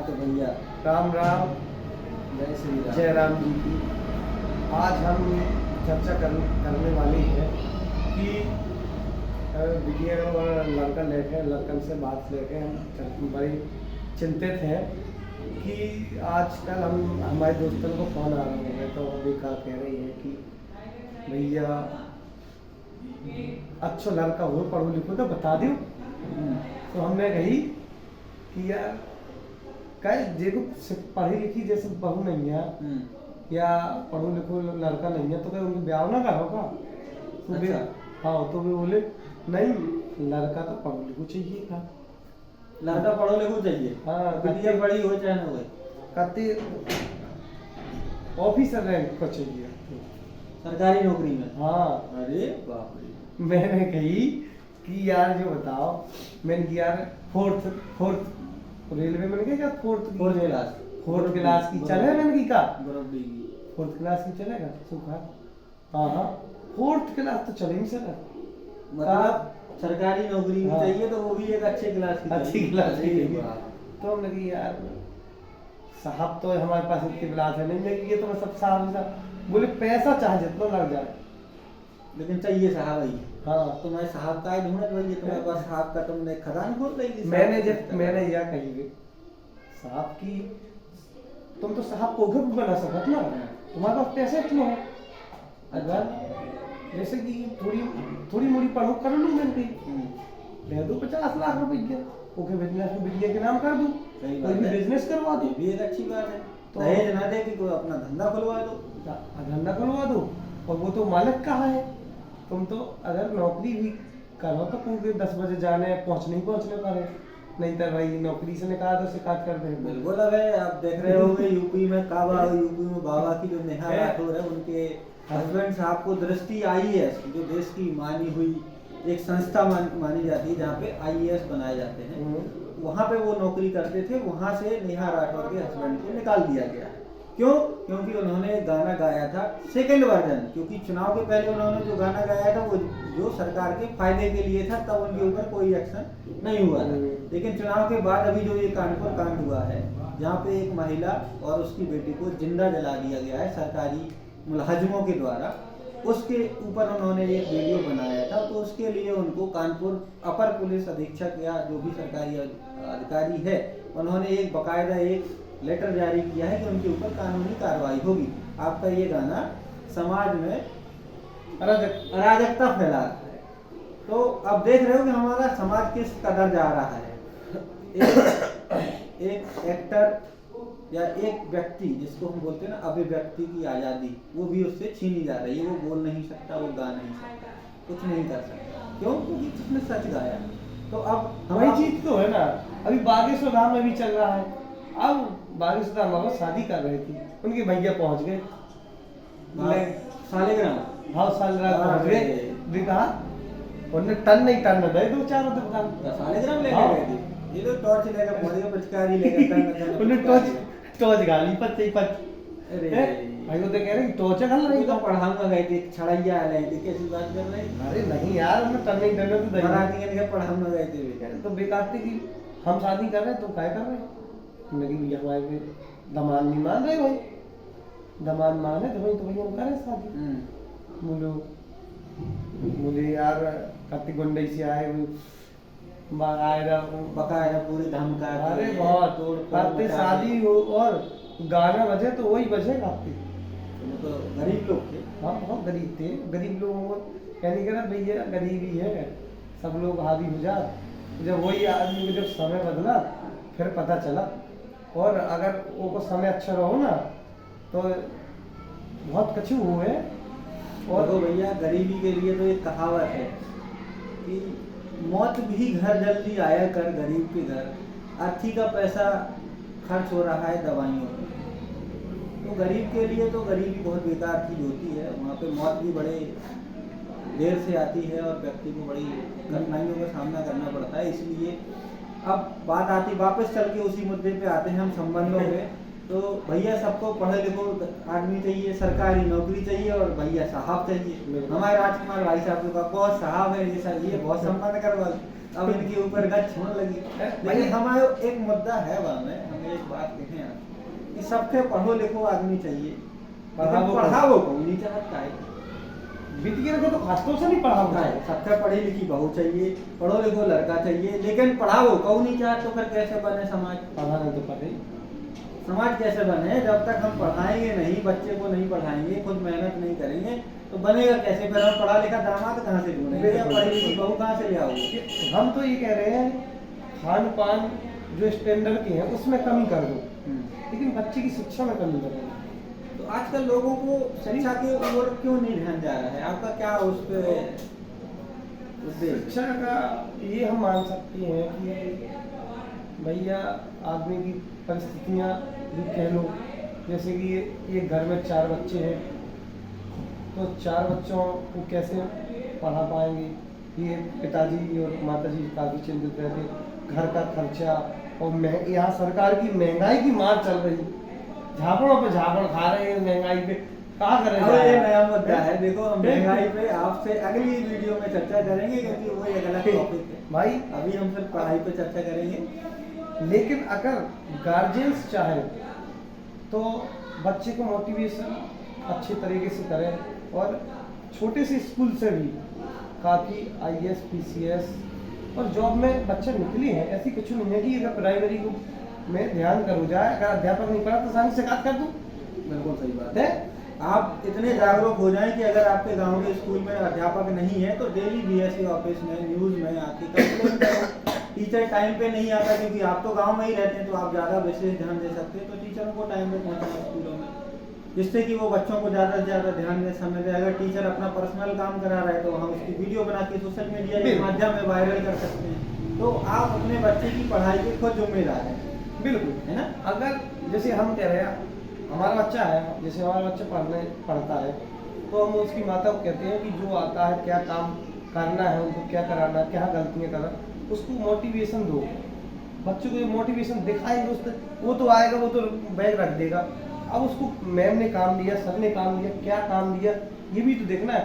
तो भैया। राम राम। जय श्री राम। जय राम जी की। आज हम चर्चा करने वाले हैं कि विजय और लड़कन से बात लेके हम बड़ी चिंतित हैं कि आजकल हमारे दोस्तों को फ़ोन आ रहे हैं तो अभी कहा कह रही है कि भैया अच्छा लड़का हो पढ़ो लिखो तो बता दो। तो हमने कही कि यार कहे देखो पढ़ी लिखी जैसे बहू नहीं है या पढ़ो लिखो लड़का नहीं है तो क्या उनके ब्याह ना करोगा? तो अच्छा। हाँ तो वे बोले नहीं लड़का तो पढ़ो लिखो चाहिए था। लड़का पढ़ो लिखो चाहिए। हाँ बिटिया बड़ी हो चाहे ना हो। कहते ऑफिसर रैंक को चाहिए सरकारी नौकरी में। हाँ अरे बाप रे। मैंने कही कि यार जो बताओ मैंने कि यार फोर्थ रेलवे में क्या फोर्थ क्लास की चले मैंने की का फोर्थ क्लास की चलेगा सुखा। हाँ हाँ फोर्थ क्लास तो चले नहीं सका मतलब सरकारी नौकरी भी चाहिए तो वो भी एक अच्छे क्लास की चाहिए। तो हमने कही यार साहब तो हमारे पास इतनी क्लास है नहीं मैं ये तो मैं सब साहब बोले पैसा चाहे जितना लग जाए लेकिन चाहिए साहब ही। हाँ तो मैं साहब का ही ढूंढत भाई तुम्हारे पास साहब का तुमने खदान खोल रही थी। मैंने यह कही साहब की तुम तो साहब को भी बना सकत ना तुम्हारे पास पैसे क्यों है? अगर जैसे कि थोड़ी मोड़ी पढ़ो कर लूँ मैंने दे दो 50 लाख रुपये ओके बिजनेस में बिटिया के नाम कर दूँ कोई भी बिजनेस करवा दूँ भी एक अच्छी बात है। तो दहेज ना दे कि कोई अपना धंधा खुलवा दो। धंधा खुलवा दो और वो तो मालिक कहाँ है? तुम तो अगर नौकरी भी करो तो पूरे 10 बजे जाने पहुँचने पारे नहीं तो भाई नौकरी से निकाल दो शिकायत कर दे। बिल्कुल। अब आप देख रहे होंगे यूपी में काबा यूपी में बाबा की जो नेहा राठौर है उनके हस्बैंड साहब को दृष्टि आईएएस जो देश की मानी हुई एक संस्था मानी जाती है जहाँ पे आईएएस बनाए जाते हैं वहाँ पे वो नौकरी करते थे। वहाँ से नेहा राठौर के हस्बैंड को निकाल दिया गया। क्यों? क्योंकि उन्होंने गाना गाया था सेकंड वर्जन। क्योंकि चुनाव के पहले उन्होंने जो गाना गाया था वो जो सरकार के फायदे के लिए था तब उनके ऊपर कोई एक्शन नहीं हुआ था। लेकिन चुनाव के बाद अभी जो ये कानपुर कांड हुआ है जहाँ पे एक महिला और उसकी बेटी को जिंदा जला दिया गया है सरकारी मुलाजिमों के द्वारा उसके ऊपर उन्होंने एक वीडियो बनाया था। तो उसके लिए उनको कानपुर अपर पुलिस अधीक्षक या जो भी सरकारी अधिकारी है उन्होंने एक बकायदा एक लेटर जारी किया है कि उनके ऊपर कानूनी कार्रवाई होगी। आपका ये गाना समाज में अराजकता फैला रहा है। तो अब देख रहे हो कि हमारा समाज किस कदर जा रहा है। एक एक्टर या एक व्यक्ति जिसको हम बोलते हैं ना अभिव्यक्ति की आज़ादी वो भी उससे छीनी जा रही है। वो बोल नहीं सकता वो गा नहीं सकता कुछ नहीं कर सकता। क्यों? क्योंकि उसने सच गाया। तो अब वही चीज तो है ना अभी बागेश्वर धाम में भी चल रहा है। अब बागेश्वर धाम में शादी कर रही थी उनके भैया पहुंच गए सालिग्राम। हाँ सालिग्राम पहुंच गए भी कहा उन्होंने टन नहीं टन दे 2-4 दुकान सालिग्राम लेके गए थे। ये तो टॉर्च लेकर पहुंच गए पिचकारी लेकर उन्होंने टॉर्च गाली पच अरे भाई वो तो कह रहे हैं टॉर्च गल रही तो पढ़ाऊंगा गए थे छड़ैया ले थे कैसी बात कर रहे हैं? अरे नहीं यार उन्होंने टन नहीं टन तो मराठी के लिए पढ़ाऊंगा गए थे तो बेकार थी कि हम शादी कर रहे हैं तो क्या कर रहे हैं लगी भैया हमारे दमान नहीं मान रहे भाई दमान माने तो भाई तो भैया कर रहे शादी मुझे यार कत्ती गुंडई से आए बकायदा पूरी धमका। अरे बहुत शादी हो और गाना बजे तो वही बजे गाते तो गरीब लोग थे। हाँ बहुत गरीब थे। गरीब लोगों को कहने के ना भैया गरीबी है सब लोग हावी हो जा। जब वही आदमी को जब समय बदला फिर पता चला और अगर वो समय अच्छा रहो ना तो बहुत कछु हुए। और तो भैया गरीबी के लिए तो एक कहावत है कि मौत भी घर जल्दी आया कर गरीब के घर अर्थी का पैसा खर्च हो रहा है दवाइयों पर। तो गरीब के लिए तो गरीबी बहुत बेकार चीज होती है। वहाँ पे मौत भी बड़े देर से आती है और व्यक्ति को बड़ी कठिनाइयों का सामना करना पड़ता है। इसलिए अब बात आती वापस चल के उसी मुद्दे पे आते हैं हम संबंधों में। तो भैया सबको पढ़े लिखो आदमी चाहिए सरकारी नौकरी चाहिए और भैया साहब चाहिए। हमारे राजकुमार भाई साहब का बहुत साहब है ये बहुत संबंध करवा अब इनके ऊपर गच होने लगी। लेकिन हमारा एक मुद्दा है वहाँ में, हमें एक बात कहें आप कि सबके पढ़ो लिखो आदमी चाहिए, पढ़ावो को नहीं चाहता है। बिटिया को तो खासतौर से नहीं पढ़ा है सबके पढ़ी लिखी बहू चाहिए, पढ़ो लिखो लड़का चाहिए, लेकिन पढ़ावो कहू नहीं चाहते तो फिर कैसे बने समाज? पढ़ाना तो पड़े। समाज कैसे बने जब तक हम पढ़ाएंगे नहीं, बच्चे को नहीं पढ़ाएंगे, खुद मेहनत नहीं करेंगे तो बनेगा कैसे? फिर हम पढ़ा लिखा दामाद कहाँ से ढूंढेंगे या पढ़ी लिखी बहू कहाँ से ले आओगे? हम तो ये कह रहे हैं खान पान जो स्टैंडर्ड के हैं उसमें कमी कर दो, लेकिन बच्चे की शिक्षा में कमी कर दो। तो आजकल लोगों को शिक्षा की ओर क्यों नहीं ध्यान जा रहा है? आपका क्या उस पे उद्देश्य? शिक्षा का ये हम मान सकते हैं कि भैया आदमी की परिस्थितियाँ भी कह लो, जैसे कि ये घर में 4 बच्चे हैं तो 4 बच्चों को कैसे पढ़ा पाएंगे? ये पिताजी और माताजी काफ़ी चिंतित रहते, घर का खर्चा और यहाँ सरकार की महंगाई की मार चल रही, झापड़ों पे झापड़ खा रहे हैं महंगाई पे, क्या करें? ये नया मुद्दा है, देखो हम महंगाई पे आपसे अगली वीडियो में चर्चा करेंगे क्योंकि वो एक अलग टॉपिक है भाई। अभी हम सिर्फ पढ़ाई पे चर्चा करेंगे। लेकिन अगर गार्जियंस चाहे तो बच्चे को मोटिवेशन अच्छे तरीके से करें और छोटे से स्कूल से भी काफ़ी IAS PCS और जॉब में बच्चे निकली हैं। ऐसी कुछ नहीं है कि अगर प्राइमरी को में ध्यान करो जाए, अगर अध्यापक नहीं पढ़ा तो सारी शिकायत कर दूँ। बिल्कुल सही बात है। आप इतने जागरूक हो जाएं कि अगर आपके गांव के स्कूल में अध्यापक नहीं है तो डेली BSc ऑफिस में न्यूज़ में आके कंप्लेंट करो। टीचर टाइम पे नहीं आता क्योंकि आप तो गांव में ही रहते हैं तो आप ज़्यादा विशेष ध्यान दे सकते हैं, तो टीचरों को टाइम पे पहुंचाना स्कूलों में, जिससे कि वो बच्चों को ज़्यादा से ज़्यादा ध्यान दे समय दे। अगर टीचर अपना पर्सनल काम करा रहा है तो वहाँ उसकी वीडियो बना के सोशल मीडिया के माध्यम में वायरल कर सकते हैं। तो आप अपने बच्चे की पढ़ाई के खुद जिम्मेदार हैं। बिल्कुल, है ना? अगर जैसे हम कह रहे हैं हमारा बच्चा है, जैसे हमारा बच्चा पढ़ता है तो हम उसकी माता को कहते हैं कि जो आता है क्या काम करना है, उनको क्या कराना, क्या गलतियाँ करना, उसको मोटिवेशन दो। बच्चों को मोटिवेशन दिखाएंगे उस वो तो आएगा, वो तो बैग रख देगा। अब उसको मैम ने काम दिया, सर ने काम दिया, क्या काम दिया ये भी तो देखना है।